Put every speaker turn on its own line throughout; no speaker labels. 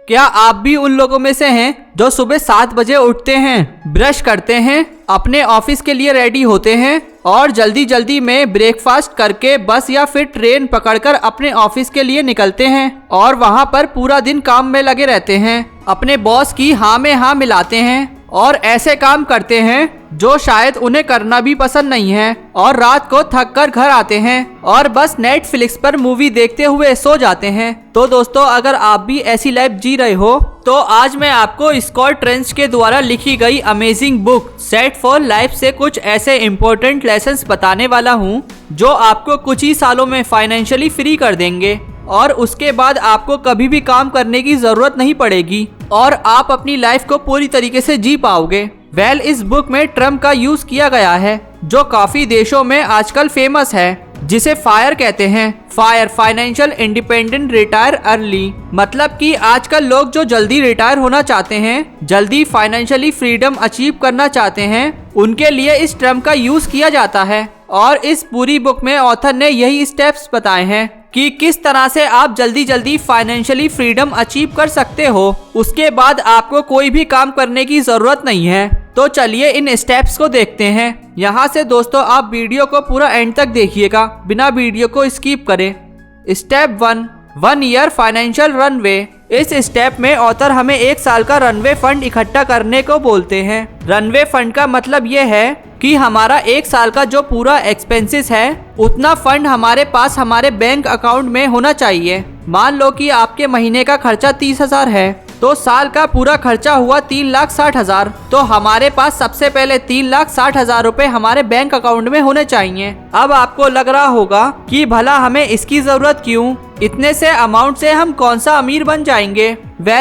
क्या आप भी उन लोगों में से हैं जो सुबह 7 बजे उठते हैं, ब्रश करते हैं, अपने ऑफिस के लिए रेडी होते हैं और जल्दी जल्दी में ब्रेकफास्ट करके बस या फिर ट्रेन पकड़कर अपने ऑफिस के लिए निकलते हैं और वहां पर पूरा दिन काम में लगे रहते हैं, अपने बॉस की हाँ में हाँ मिलाते हैं और ऐसे काम करते हैं जो शायद उन्हें करना भी पसंद नहीं है और रात को थक कर घर आते हैं और बस नेटफ्लिक्स पर मूवी देखते हुए सो जाते हैं। तो दोस्तों, अगर आप भी ऐसी लाइफ जी रहे हो तो आज मैं आपको स्कॉट ट्रेंच के द्वारा लिखी गई amazing book set for life से कुछ ऐसे इम्पोर्टेंट लेसन्स बताने वाला हूँ जो आपको कुछ ही सालों में फाइनेंशियली फ्री कर देंगे और उसके बाद आपको कभी भी काम करने की जरूरत नहीं पड़ेगी और आप अपनी लाइफ को पूरी तरीके से जी पाओगे। इस बुक में ट्रम्प का यूज किया गया है जो काफी देशों में आजकल फेमस है, जिसे फायर कहते हैं। Fire financial independent retire early, मतलब कि आजकल लोग जो जल्दी रिटायर होना चाहते हैं, जल्दी फाइनेंशियली फ्रीडम अचीव करना चाहते हैं, उनके लिए इस ट्रम्प का यूज किया जाता है। और इस पूरी बुक में ऑथर ने यही स्टेप्स बताए हैं कि किस तरह से आप जल्दी जल्दी फाइनेंशियली फ्रीडम अचीव कर सकते हो। उसके बाद आपको कोई भी काम करने की जरूरत नहीं है। तो चलिए इन स्टेप्स को देखते हैं। यहाँ से दोस्तों आप वीडियो को पूरा एंड तक देखिएगा बिना वीडियो को स्किप करे। Step 1 year financial runway. इस स्टेप में ऑथर हमें 1 साल का रनवे फंड इकट्ठा करने को बोलते हैं। रनवे फंड का मतलब ये है कि हमारा 1 साल का जो पूरा एक्सपेंसेस है उतना फंड हमारे पास हमारे बैंक अकाउंट में होना चाहिए। मान लो कि आपके महीने का खर्चा 30,000 है तो साल का पूरा खर्चा हुआ 3,60,000। तो हमारे पास सबसे पहले 3,60,000 रुपए हमारे बैंक अकाउंट में होने चाहिए। अब आपको लग रहा होगा कि भला हमें इसकी जरूरत क्यों, इतने से अमाउंट से हम कौन सा अमीर बन जाएंगे।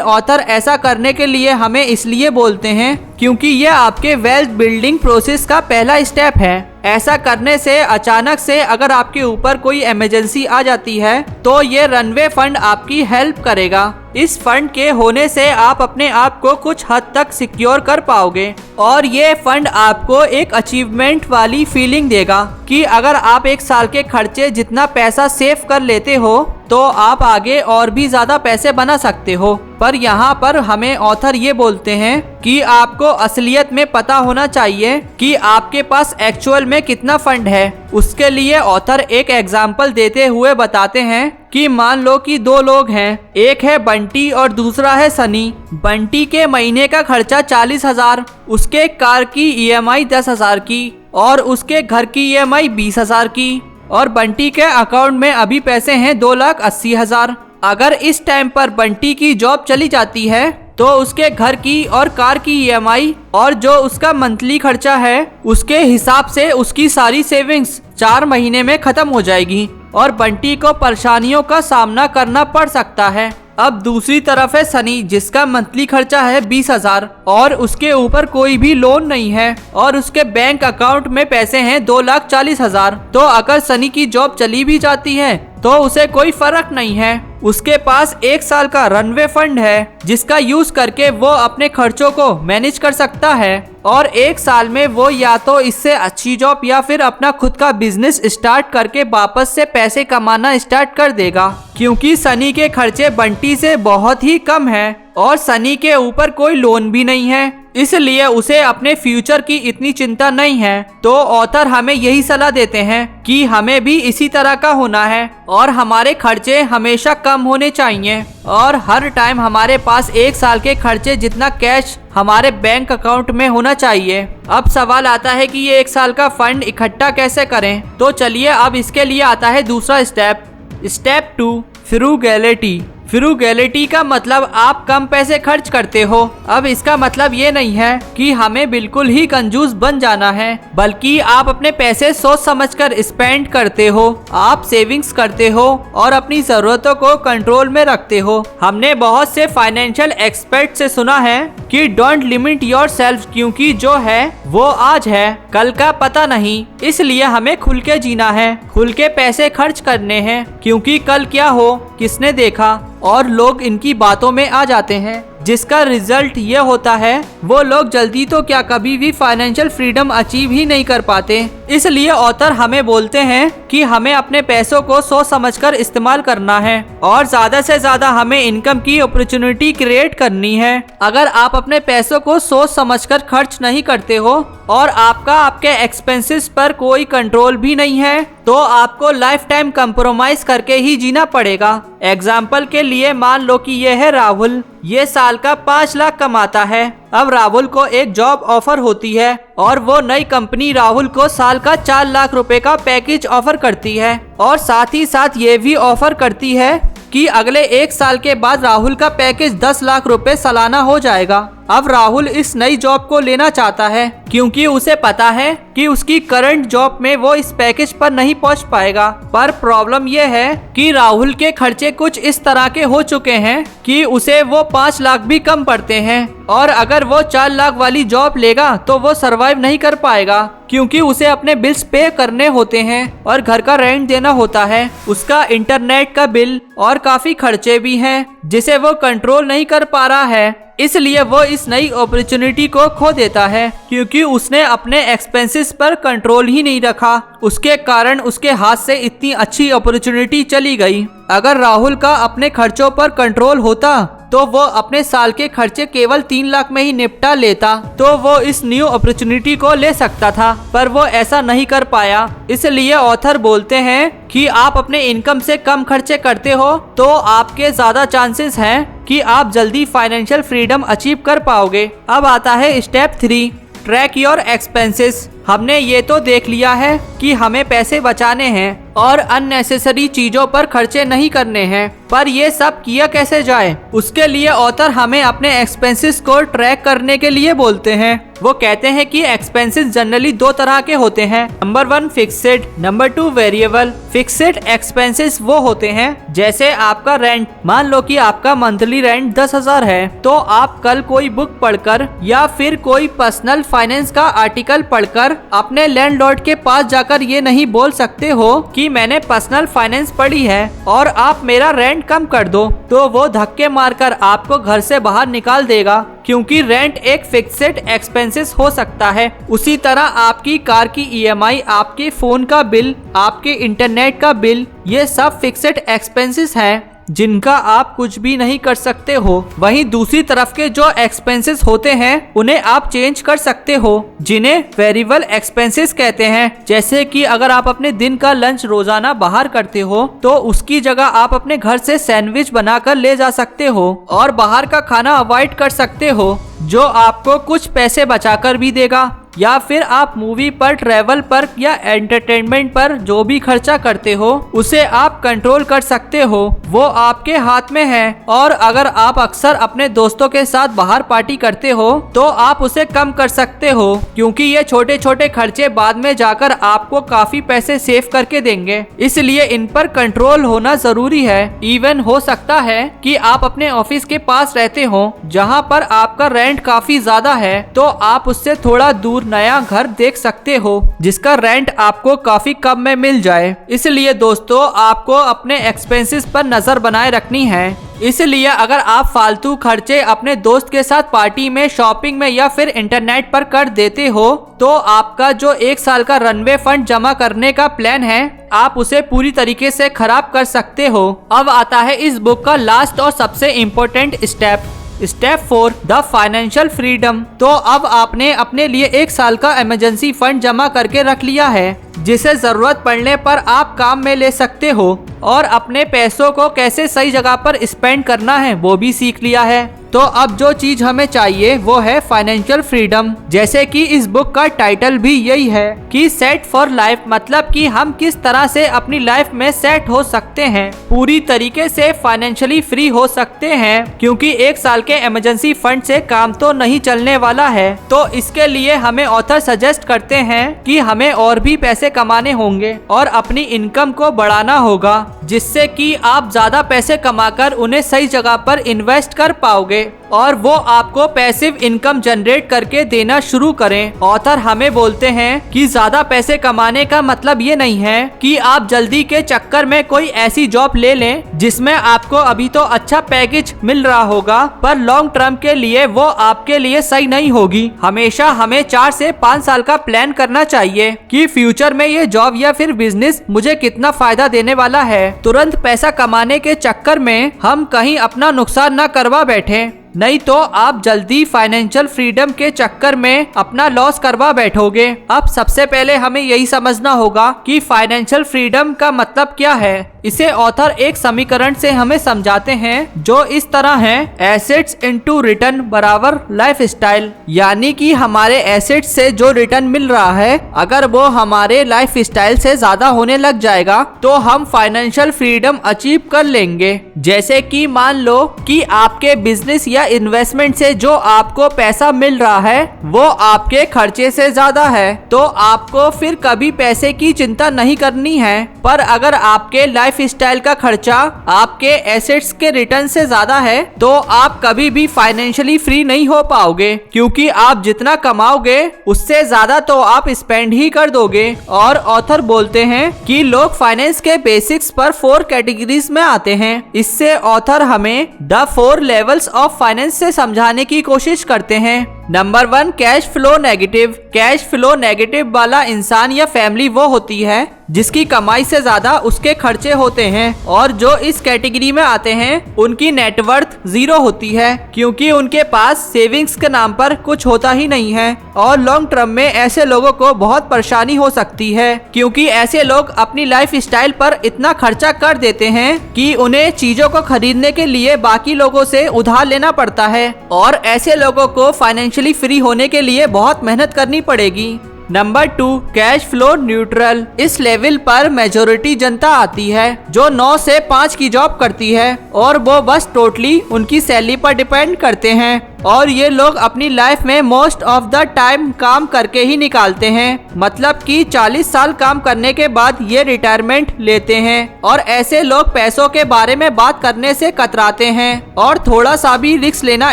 ऑथर ऐसा करने के लिए हमें इसलिए बोलते हैं क्योंकि यह आपके वेल्थ बिल्डिंग प्रोसेस का पहला स्टेप है। ऐसा करने से अचानक से अगर आपके ऊपर कोई इमरजेंसी आ जाती है तो ये रनवे फंड आपकी हेल्प करेगा। इस फंड के होने से आप अपने आप को कुछ हद तक सिक्योर कर पाओगे और ये फंड आपको एक अचीवमेंट वाली फीलिंग देगा कि अगर आप 1 साल के खर्चे जितना पैसा सेव कर लेते हो तो आप आगे और भी ज्यादा पैसे बना सकते हो। पर यहाँ पर हमें ऑथर ये बोलते हैं कि आपको असलियत में पता होना चाहिए कि आपके पास एक्चुअल में कितना फंड है। उसके लिए ऑथर एक एग्जाम्पल देते हुए बताते हैं कि मान लो कि 2 लोग हैं, एक है बंटी और दूसरा है सनी। बंटी के महीने का खर्चा 40,000, उसके कार की EMI 10,000 की और उसके घर की EMI 20,000 की और बंटी के अकाउंट में अभी पैसे हैं 2,80,000। अगर इस टाइम पर बंटी की जॉब चली जाती है तो उसके घर की और कार की EMI और जो उसका मंथली खर्चा है उसके हिसाब से उसकी सारी सेविंग्स 4 महीने में खत्म हो जाएगी और बंटी को परेशानियों का सामना करना पड़ सकता है। अब दूसरी तरफ है सनी, जिसका मंथली खर्चा है 20,000 और उसके ऊपर कोई भी लोन नहीं है और उसके बैंक अकाउंट में पैसे हैं 2,40,000। तो अगर सनी की जॉब चली भी जाती है तो उसे कोई फर्क नहीं है। उसके पास 1 साल का रनवे फंड है जिसका यूज करके वो अपने खर्चों को मैनेज कर सकता है और 1 साल में वो या तो इससे अच्छी जॉब या फिर अपना खुद का बिजनेस स्टार्ट करके वापस से पैसे कमाना स्टार्ट कर देगा। क्योंकि सनी के खर्चे बंटी से बहुत ही कम है और सनी के ऊपर कोई लोन भी नहीं है, इसलिए उसे अपने फ्यूचर की इतनी चिंता नहीं है। तो ऑथर हमें यही सलाह देते हैं कि हमें भी इसी तरह का होना है और हमारे खर्चे हमेशा कम होने चाहिए और हर टाइम हमारे पास 1 साल के खर्चे जितना कैश हमारे बैंक अकाउंट में होना चाहिए। अब सवाल आता है कि ये 1 साल का फंड इकट्ठा कैसे करें। तो चलिए अब इसके लिए आता है दूसरा स्टेप। स्टेप 2 फ्रूगैलिटी। फ्रूगैलिटी का मतलब आप कम पैसे खर्च करते हो। अब इसका मतलब ये नहीं है कि हमें बिल्कुल ही कंजूस बन जाना है, बल्कि आप अपने पैसे सोच समझकर स्पेंड करते हो, आप सेविंग्स करते हो और अपनी जरूरतों को कंट्रोल में रखते हो। हमने बहुत से फाइनेंशियल एक्सपर्ट से सुना है कि डोंट लिमिट योरसेल्फ, क्योंकि जो है वो आज है, कल का पता नहीं। इसलिए हमें खुल के जीना है, खुल के पैसे खर्च करने हैं, क्योंकि कल क्या हो किसने देखा। और लोग इनकी बातों में आ जाते हैं, जिसका रिजल्ट ये होता है वो लोग जल्दी तो क्या कभी भी फाइनेंशियल फ्रीडम अचीव ही नहीं कर पाते इसलिए ऑथर हमें बोलते हैं कि हमें अपने पैसों को सोच समझकर इस्तेमाल करना है और ज्यादा से ज्यादा हमें इनकम की अपॉर्चुनिटी क्रिएट करनी है। अगर आप अपने पैसों को सोच समझकर खर्च नहीं करते हो और आपके एक्सपेंसेस पर कोई कंट्रोल भी नहीं है तो आपको लाइफ टाइम कंप्रोमाइज करके ही जीना पड़ेगा। एग्जाम्पल के लिए मान लो कि ये है राहुल, ये साल का 5 लाख कमाता है। अब राहुल को एक जॉब ऑफर होती है और वो नई कंपनी राहुल को साल का 4 लाख रुपए का पैकेज ऑफर करती है और साथ ही साथ ये भी ऑफर करती है कि अगले 1 साल के बाद राहुल का पैकेज 10 लाख रुपए सालाना हो जाएगा। अब राहुल इस नई जॉब को लेना चाहता है क्योंकि उसे पता है कि उसकी करंट जॉब में वो इस पैकेज पर नहीं पहुंच पाएगा। पर प्रॉब्लम यह है कि राहुल के खर्चे कुछ इस तरह के हो चुके हैं कि उसे वो 5 लाख भी कम पड़ते हैं और अगर वो 4 लाख वाली जॉब लेगा तो वो सरवाइव नहीं कर पाएगा क्योंकि उसे अपने बिल्स पे करने होते हैं और घर का रेंट देना होता है, उसका इंटरनेट का बिल और काफी खर्चे भी हैं जिसे वो कंट्रोल नहीं कर पा रहा है। इसलिए वो इस नई अपॉर्चुनिटी को खो देता है क्योंकि उसने अपने एक्सपेंसेस पर कंट्रोल ही नहीं रखा। उसके कारण उसके हाथ से इतनी अच्छी अपॉर्चुनिटी चली गई। अगर राहुल का अपने खर्चों पर कंट्रोल होता तो वो अपने साल के खर्चे केवल 3 लाख में ही निपटा लेता तो वो इस न्यू अपॉर्चुनिटी को ले सकता था, पर वो ऐसा नहीं कर पाया। इसलिए ऑथर बोलते हैं कि आप अपने इनकम से कम खर्चे करते हो तो आपके ज्यादा चांसेस हैं कि आप जल्दी फाइनेंशियल फ्रीडम अचीव कर पाओगे। अब आता है स्टेप 3, ट्रैक योर एक्सपेंसेस। हमने ये तो देख लिया है कि हमें पैसे बचाने हैं और अननेसेसरी चीजों पर खर्चे नहीं करने हैं, पर ये सब किया कैसे जाए उसके लिए ऑथर हमें अपने एक्सपेंसेस को ट्रैक करने के लिए बोलते हैं। वो कहते हैं कि एक्सपेंसेस जनरली 2 तरह के होते हैं, number 1 fixed, number 2 variable. Fixed expenses वो होते हैं जैसे आपका रेंट। मान लो कि आपका मंथली रेंट 10,000 है तो आप कल कोई बुक पढ़कर या फिर कोई पर्सनल फाइनेंस का आर्टिकल पढ़कर अपने लैंडलॉर्ड के पास जाकर ये नहीं बोल सकते हो कि मैंने पर्सनल फाइनेंस पढ़ी है और आप मेरा रेंट कम कर दो, तो वो धक्के मारकर आपको घर से बाहर निकाल देगा क्योंकि रेंट एक फिक्स्ड एक्सपेंसेस हो सकता है। उसी तरह आपकी कार की EMI, आपके फोन का बिल, आपके इंटरनेट का बिल, ये सब फिक्स्ड एक्सपेंसेस हैं जिनका आप कुछ भी नहीं कर सकते हो। वहीं दूसरी तरफ के जो एक्सपेंसेस होते हैं उन्हें आप चेंज कर सकते हो, जिन्हें वेरिएबल एक्सपेंसेस कहते हैं। जैसे कि अगर आप अपने दिन का लंच रोजाना बाहर करते हो तो उसकी जगह आप अपने घर से सैंडविच बनाकर ले जा सकते हो और बाहर का खाना अवॉइड कर सकते हो, जो आपको कुछ पैसे बचाकर भी देगा। या फिर आप मूवी पर, ट्रैवल पर या एंटरटेनमेंट पर जो भी खर्चा करते हो उसे आप कंट्रोल कर सकते हो, वो आपके हाथ में है। और अगर आप अक्सर अपने दोस्तों के साथ बाहर पार्टी करते हो तो आप उसे कम कर सकते हो क्योंकि ये छोटे छोटे खर्चे बाद में जाकर आपको काफी पैसे सेव करके देंगे। इसलिए इन पर कंट्रोल होना जरूरी है। इवन हो सकता है कि आप अपने ऑफिस के पास रहते हो जहाँ पर आपका रेंट काफी ज्यादा है तो आप उससे थोड़ा दूर नया घर देख सकते हो जिसका रेंट आपको काफी कम में मिल जाए। इसलिए दोस्तों आपको अपने एक्सपेंसेस पर नजर बनाए रखनी है। इसलिए अगर आप फालतू खर्चे अपने दोस्त के साथ पार्टी में, शॉपिंग में या फिर इंटरनेट पर कर देते हो तो आपका जो 1 साल का रनवे फंड जमा करने का प्लान है आप उसे पूरी तरीके से खराब कर सकते हो। अब आता है इस बुक का लास्ट और सबसे important step 4, the financial freedom. तो अब आपने अपने लिए 1 साल का इमरजेंसी फंड जमा करके रख लिया है जिसे जरूरत पड़ने पर आप काम में ले सकते हो और अपने पैसों को कैसे सही जगह पर स्पेंड करना है वो भी सीख लिया है। तो अब जो चीज हमें चाहिए वो है फाइनेंशियल फ्रीडम। जैसे कि इस बुक का टाइटल भी यही है कि सेट फॉर लाइफ, मतलब कि हम किस तरह से अपनी लाइफ में सेट हो सकते हैं, पूरी तरीके से फाइनेंशियली फ्री हो सकते हैं क्योंकि 1 साल के इमरजेंसी फंड से काम तो नहीं चलने वाला है। तो इसके लिए हमें ऑथर सजेस्ट करते हैं कि हमें और भी पैसे पैसे कमाने होंगे और अपनी इनकम को बढ़ाना होगा, जिससे कि आप ज्यादा पैसे कमाकर उन्हें सही जगह पर इन्वेस्ट कर पाओगे और वो आपको पैसिव इनकम जनरेट करके देना शुरू करें। ऑथर हमें बोलते हैं कि ज्यादा पैसे कमाने का मतलब ये नहीं है कि आप जल्दी के चक्कर में कोई ऐसी जॉब ले लें जिसमें आपको अभी तो अच्छा पैकेज मिल रहा होगा, पर लॉन्ग टर्म के लिए वो आपके लिए सही नहीं होगी। हमेशा हमें 4 से 5 साल का प्लान करना चाहिए कि फ्यूचर में ये जॉब या फिर बिजनेस मुझे कितना फायदा देने वाला है। तुरंत पैसा कमाने के चक्कर में हम कहीं अपना नुकसान न करवा बैठे, नहीं तो आप जल्दी फाइनेंशियल फ्रीडम के चक्कर में अपना लॉस करवा बैठोगे। अब सबसे पहले हमें यही समझना होगा कि फाइनेंशियल फ्रीडम का मतलब क्या है। इसे ऑथर एक समीकरण से हमें समझाते हैं जो इस तरह है, एसेट्स इनटू रिटर्न बराबर लाइफ स्टाइल। यानी कि हमारे एसेट्स से जो रिटर्न मिल रहा है अगर वो हमारे लाइफ स्टाइल से ज्यादा होने लग जाएगा तो हम फाइनेंशियल फ्रीडम अचीव कर लेंगे। जैसे कि मान लो कि आपके बिजनेस या इन्वेस्टमेंट से जो आपको पैसा मिल रहा है वो आपके खर्चे से ज्यादा है, तो आपको फिर कभी पैसे की चिंता नहीं करनी है। पर अगर आपके लाइफ स्टाइल का खर्चा आपके एसेट्स के रिटर्न से ज्यादा है तो आप कभी भी फाइनेंशियली फ्री नहीं हो पाओगे, क्योंकि आप जितना कमाओगे उससे ज्यादा तो आप स्पेंड ही कर दोगे। और ऑथर बोलते हैं कि लोग फाइनेंस के बेसिक्स पर 4 कैटेगरीज में आते हैं। इससे ऑथर हमें द 4 लेवल्स ऑफ फाइनेंस से समझाने की कोशिश करते हैं। Number 1, cash flow negative. Cash flow negative वाला इंसान या फैमिली वो होती है जिसकी कमाई से ज्यादा उसके खर्चे होते हैं, और जो इस कैटेगरी में आते हैं उनकी नेटवर्थ 0 होती है, क्योंकि उनके पास सेविंग्स के नाम पर कुछ होता ही नहीं है। और लॉन्ग टर्म में ऐसे लोगों को बहुत परेशानी हो सकती है, क्योंकि ऐसे लोग अपनी लाइफ स्टाइल पर इतना खर्चा कर देते हैं कि उन्हें चीजों को खरीदने के लिए बाकी लोगों से उधार लेना पड़ता है, और ऐसे लोगों को फाइनेंशियली फ्री होने के लिए बहुत मेहनत करनी पड़ेगी। Number 2, cash flow neutral. इस लेवल पर मेजोरिटी जनता आती है जो 9 से 5 की जॉब करती है और वो बस टोटली उनकी सैलरी पर डिपेंड करते हैं, और ये लोग अपनी लाइफ में मोस्ट ऑफ द टाइम काम करके ही निकालते हैं। मतलब कि 40 साल काम करने के बाद ये रिटायरमेंट लेते हैं, और ऐसे लोग पैसों के बारे में बात करने से कतराते हैं और थोड़ा सा भी रिस्क लेना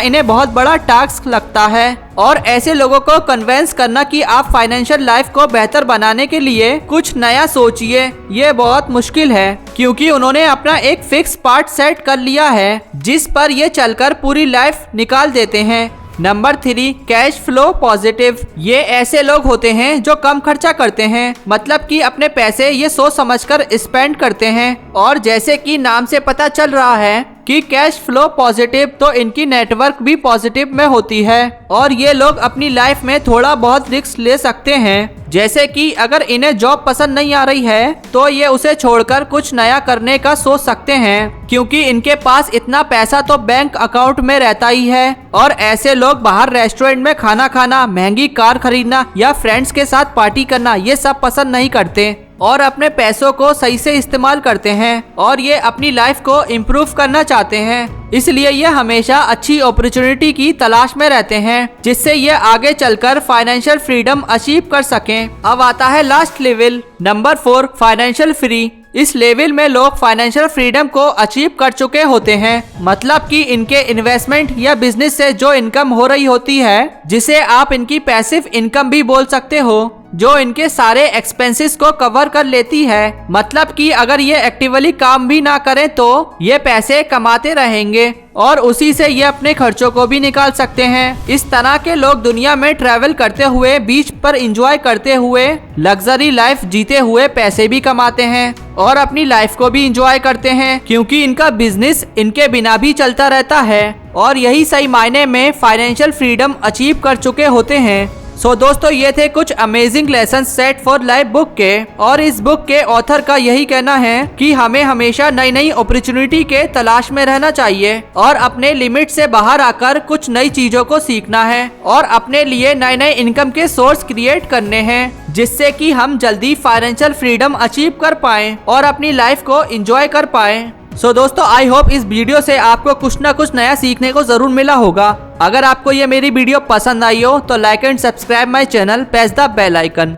इन्हें बहुत बड़ा टास्क लगता है। और ऐसे लोगों को कन्विंस करना कि आप फाइनेंशियल लाइफ को बेहतर बनाने के लिए कुछ नया सोचिए, ये बहुत मुश्किल है, क्योंकि उन्होंने अपना एक फिक्स पार्ट सेट कर लिया है जिस पर ये चलकर पूरी लाइफ निकाल देते हैं। Number 3, cash flow positive. ये ऐसे लोग होते हैं जो कम खर्चा करते हैं, मतलब कि अपने पैसे ये सोच समझकर स्पेंड करते हैं, और जैसे कि नाम से पता चल रहा है कि कैश फ्लो पॉजिटिव, तो इनकी नेटवर्क भी पॉजिटिव में होती है, और ये लोग अपनी लाइफ में थोड़ा बहुत रिस्क ले सकते हैं। जैसे कि अगर इन्हें जॉब पसंद नहीं आ रही है तो ये उसे छोड़कर कुछ नया करने का सोच सकते हैं, क्योंकि इनके पास इतना पैसा तो बैंक अकाउंट में रहता ही है। और ऐसे लोग बाहर रेस्टोरेंट में खाना खाना, महंगी कार खरीदना या फ्रेंड्स के साथ पार्टी करना ये सब पसंद नहीं करते, और अपने पैसों को सही से इस्तेमाल करते हैं, और ये अपनी लाइफ को इम्प्रूव करना चाहते हैं। इसलिए ये हमेशा अच्छी अपॉर्चुनिटी की तलाश में रहते हैं जिससे ये आगे चलकर फाइनेंशियल फ्रीडम अचीव कर सकें। अब आता है last level, number 4, financial free. इस लेवल में लोग फाइनेंशियल फ्रीडम को अचीव कर चुके होते हैं, मतलब कि इनके इन्वेस्टमेंट या बिजनेस से जो इनकम हो रही होती है, जिसे आप इनकी पैसिव इनकम भी बोल सकते हो, जो इनके सारे एक्सपेंसेस को कवर कर लेती है। मतलब कि अगर ये एक्टिवली काम भी ना करें तो ये पैसे कमाते रहेंगे और उसी से ये अपने खर्चों को भी निकाल सकते हैं। इस तरह के लोग दुनिया में ट्रैवल करते हुए, बीच पर एंजॉय करते हुए, लग्जरी लाइफ जीते हुए पैसे भी कमाते हैं और अपनी लाइफ को भी एंजॉय करते हैं, क्योंकि इनका बिजनेस इनके बिना भी चलता रहता है और यही सही मायने में फाइनेंशियल फ्रीडम अचीव कर चुके होते हैं। सो दोस्तों, ये थे कुछ amazing lesson set for life book के, और इस बुक के ऑथर का यही कहना है कि हमें हमेशा नई नई अपॉर्चुनिटी के तलाश में रहना चाहिए और अपने लिमिट से बाहर आकर कुछ नई चीजों को सीखना है और अपने लिए नए नए इनकम के सोर्स क्रिएट करने हैं, जिससे कि हम जल्दी फाइनेंशियल फ्रीडम अचीव कर पाएं और अपनी लाइफ को एंजॉय कर पाएं। सो दोस्तों, आई होप इस वीडियो से आपको कुछ ना कुछ नया सीखने को जरूर मिला होगा। अगर आपको ये मेरी वीडियो पसंद आई हो तो like and subscribe my channel, press the bell icon.